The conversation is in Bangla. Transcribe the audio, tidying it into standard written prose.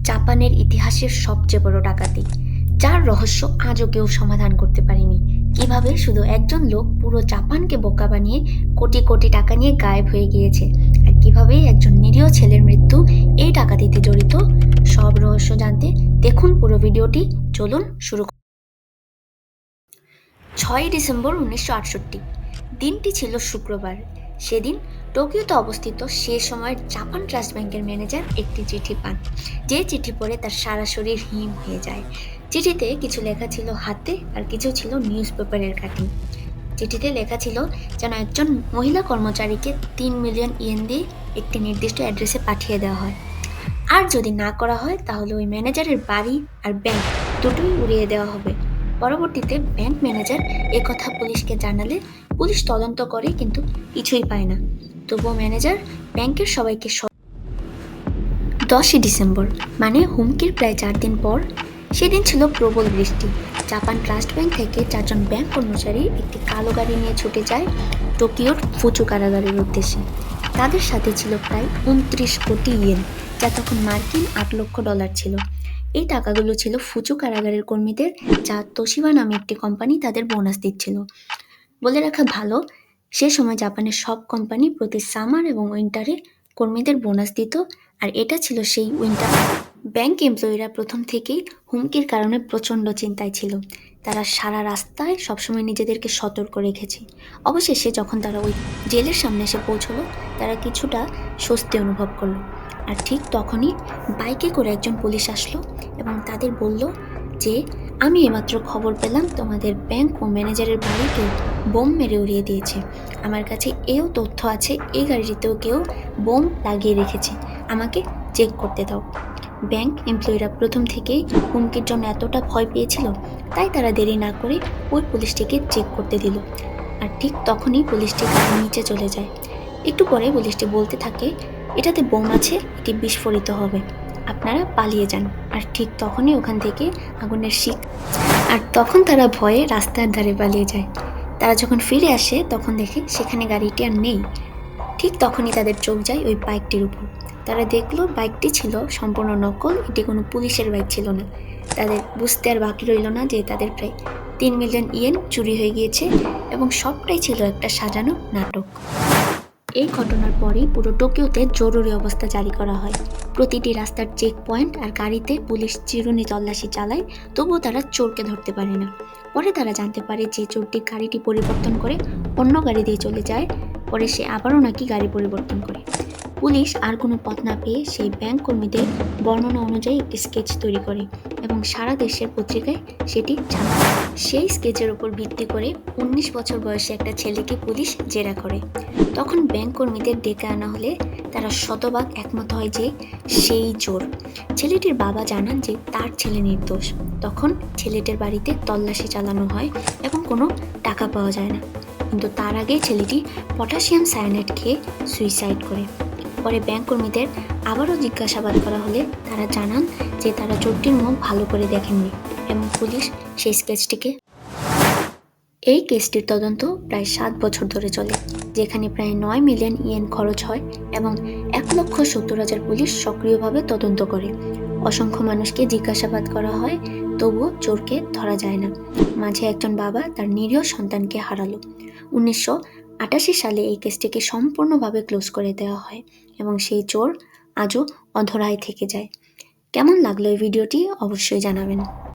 জাপানের ইতিহাসের সবচেয়ে বড় ডাকাতি, যার রহস্য আজও কেউ সমাধান করতে পারেনি। কিভাবে শুধু একজন লোক পুরো জাপানকে বোকা বানিয়ে কোটি কোটি টাকা নিয়ে গায়েব হয়ে গিয়েছে, আর কিভাবে একজন নিরীহ ছেলের মৃত্যু এই ডাকাতিতে জড়িত, সব রহস্য জানতে দেখুন পুরো ভিডিওটি। চলুন শুরু। 6 ডিসেম্বর 1968, দিনটি ছিল শুক্রবার। সেদিন টোকিওতে অবস্থিত সে সময়ের জাপান ট্রাস্ট ব্যাংকের ম্যানেজার একটি চিঠি পান, যে চিঠি পড়ে তার সারা শরীর হিম হয়ে যায়। চিঠিতে কিছু লেখা ছিল হাতে, আর কিছু ছিল নিউজ পেপারের কাটিং। চিঠিতে লেখা ছিল যেন একজন মহিলা কর্মচারীকে 3 মিলিয়ন ইয়েন দিয়ে একটি নির্দিষ্ট অ্যাড্রেসে পাঠিয়ে দেওয়া হয়, আর যদি না করা হয় তাহলে ওই ম্যানেজারের বাড়ি আর ব্যাংক দুটোই উড়িয়ে দেওয়া হবে। পরবর্তীতে ব্যাংক ম্যানেজার কথা পুলিশকে জানালে পুলিশ তদন্ত করে, কিন্তু কিছুই পায় না। তবুও ম্যানেজার ব্যাংকের সবাইকে 10 ডিসেম্বর, মানে হুমকির প্রায় 4 দিন পর, সেদিন ছিল প্রবল বৃষ্টি। জাপান ট্রাস্ট ব্যাংক থেকে 4জন ব্যাংক কর্মচারী একটি কালো গাড়ি নিয়ে ছুটে যায় টোকিওর ফুচু কারাগারের উদ্দেশ্যে। তাদের সাথে ছিল প্রায় 29 কোটি ইয়েন, যা তখন মার্কিন $8 লক্ষ ছিল। এই টাকাগুলো ছিল ফুচু কারাগারের কর্মীদের, যা তোশিবা নামে একটি কোম্পানি তাদের বোনাস দিচ্ছিল। বলে রাখা ভালো, সে সময় জাপানের সব কোম্পানি প্রতি সামার এবং উইন্টারে কর্মীদের বোনাস দিত, আর এটা ছিল সেই উইন্টার। ব্যাংক এমপ্লয়িরা প্রথম থেকেই হুমকির কারণে প্রচণ্ড চিন্তায় ছিল। তারা সারা রাস্তায় সবসময় নিজেদেরকে সতর্ক রেখেছে। অবশেষে যখন তারা ওই জেলের সামনে এসে পৌঁছলো, তারা কিছুটা স্বস্তি অনুভব করলো। আর ঠিক তখনই বাইকে করে একজন পুলিশ আসলো এবং তাদের বলল যে, আমি এইমাত্র খবর পেলাম তোমাদের ব্যাংক ও ম্যানেজারের বাড়িকে বোম মেরে উড়িয়ে দিয়েছে। আমার কাছে এও তথ্য আছে, এই গাড়িতেও কেউ বোম লাগিয়ে রেখেছে, আমাকে চেক করতে দাও। ব্যাংক এমপ্লয়িরা প্রথম থেকেই হুমকির জন্য এতটা ভয় পেয়েছিল, তাই তারা দেরি না করে ওই পুলিশটিকে চেক করতে দিল। আর ঠিক তখনই পুলিশটি গাড়ির নিচে চলে যায়। একটু পরে পুলিশটি বলতে থাকে, এটাতে বোম আছে, এটি বিস্ফোরিত হবে, আপনারা পালিয়ে যান। আর ঠিক তখনই ওখান থেকে আগুনের শিখ, আর তখন তারা ভয়ে রাস্তার ধারে পালিয়ে যায়। তারা যখন ফিরে আসে তখন দেখে সেখানে গাড়িটি আর নেই। ঠিক তখনই তাদের চোখ যায় ওই বাইকটির উপর। তারা দেখলো বাইকটি ছিল সম্পূর্ণ নকল, এটি কোনো পুলিশের বাইক ছিল না। তাদের বুঝতে আর বাকি রইল না যে তাদের প্রায় 3 মিলিয়ন ইয়েন চুরি হয়ে গিয়েছে, এবং সবটাই ছিল একটা সাজানো নাটক। এই ঘটনার পরেই পুরো টোকিওতে জরুরি অবস্থা জারি করা হয়। প্রতিটি রাস্তার চেক পয়েন্ট আর গাড়িতে পুলিশ চিরুনি তল্লাশি চালায়, তবুও তারা চোরকে ধরতে পারে না। পরে তারা জানতে পারে যে চোরটি গাড়িটি পরিবর্তন করে অন্য গাড়ি দিয়ে চলে যায়। পরে সে আবারও নাকি গাড়ি পরিবর্তন করে। পুলিশ আর কোনো পথ না পেয়ে সেই ব্যাংক কর্মীদের বর্ণনা অনুযায়ী একটি স্কেচ তৈরি করে এবং সারা দেশের পত্রিকায় সেটি ছাপে। সেই স্কেচের উপর ভিত্তি করে 19 বছর বয়সী একটা ছেলেকে পুলিশ জেরা করে। তখন ব্যাংক কর্মীদের ডেকে আনা হলে তারা শতভাগ একমত হয় যে সেই চোর। ছেলেটির বাবা জানান যে তার ছেলে নির্দোষ। তখন ছেলেটির বাড়িতে তল্লাশি চালানো হয় এবং কোনো টাকা পাওয়া যায় না, কিন্তু তার আগে ছেলেটি পটাশিয়াম সায়ানাইড খেয়ে সুইসাইড করে। পরে ব্যাংক কর্মীদের আবারও জিজ্ঞাসাবাদ করা হলে তারা জানান যে তারা চোরটির মুখ ভালো করে দেখেননি, এবং পুলিশ সেই স্কেচটিকে। এই কেসটির তদন্ত প্রায় 7 বছর ধরে চলে, যেখানে প্রায় 9 মিলিয়ন ইয়েন খরচ হয় এবং 1,70,000 পুলিশ সক্রিয়ভাবে তদন্ত করে। অসংখ্য মানুষকে জিজ্ঞাসাবাদ করা হয়, তবুও চোরকে ধরা যায় না। মাঝে একজন বাবা তার নিরীহ সন্তানকে হারালো। 1988 সালে এই কেসটিকে সম্পূর্ণভাবে ক্লোজ করে দেওয়া হয় এবং সেই চোর আজও অধরায় থেকে যায়। কেমন লাগলো এই ভিডিওটি অবশ্যই জানাবেন।